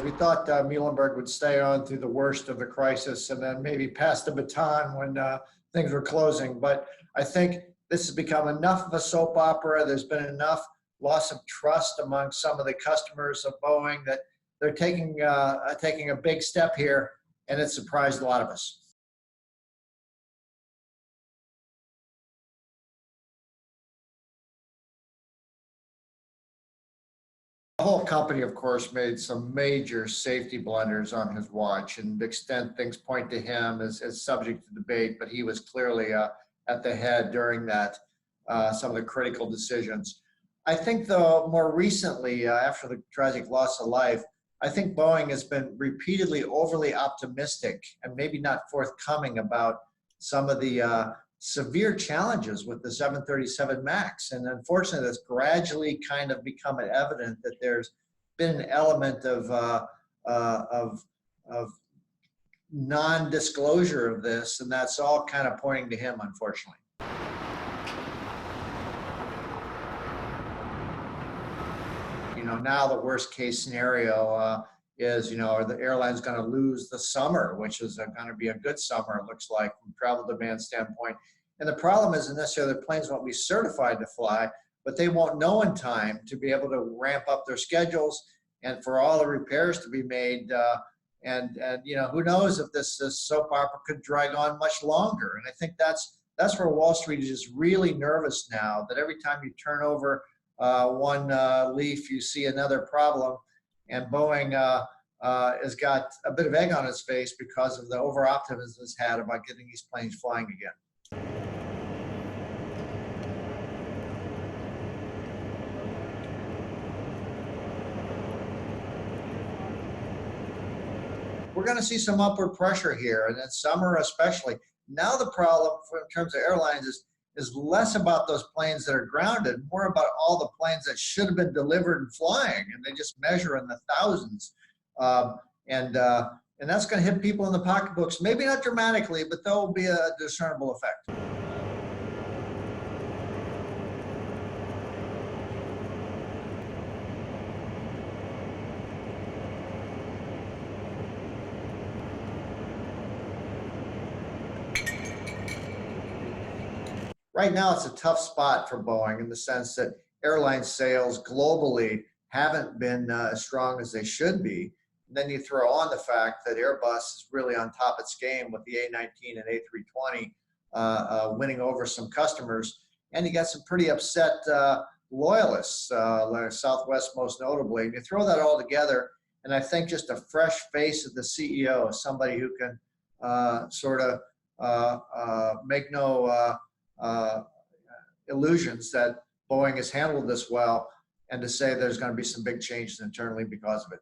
We thought Muilenberg would stay on through the worst of the crisis and then maybe pass the baton when things were closing. But I think this has become enough of a soap opera. There's been enough loss of trust among some of the customers of Boeing that they're taking a big step here, and it surprised a lot of us. The whole company, of course, made some major safety blunders on his watch, and the extent things point to him as subject to debate, but he was clearly at the head during that, some of the critical decisions. I think, though, more recently, after the tragic loss of life, I think Boeing has been repeatedly overly optimistic and maybe not forthcoming about some of the severe challenges with the 737 MAX. And unfortunately, that's gradually kind of become evident that there's been an element of non-disclosure of this, and that's all kind of pointing to him, unfortunately. Now the worst case scenario is, are the airlines going to lose the summer, which is going to be a good summer, it looks like, from travel demand standpoint. And the problem isn't necessarily the planes won't be certified to fly, but they won't know in time to be able to ramp up their schedules and for all the repairs to be made. And who knows if this soap opera could drag on much longer. And I think that's where Wall Street is just really nervous now, that every time you turn over one leaf, you see another problem. And Boeing has got a bit of egg on its face because of the over-optimism it's had about getting these planes flying again. We're going to see some upward pressure here, and in summer especially. Now the problem in terms of airlines is less about those planes that are grounded, more about all the planes that should have been delivered and flying, and they just measure in the thousands. And that's going to hit people in the pocketbooks, maybe not dramatically, but there will be a discernible effect. Right now, it's a tough spot for Boeing in the sense that airline sales globally haven't been as strong as they should be. And then you throw on the fact that Airbus is really on top of its game with the A19 and A320 winning over some customers. And you got some pretty upset loyalists, like Southwest most notably. And you throw that all together, and I think just a fresh face of the CEO, somebody who can make no illusions that Boeing has handled this well, and to say there's going to be some big changes internally because of it.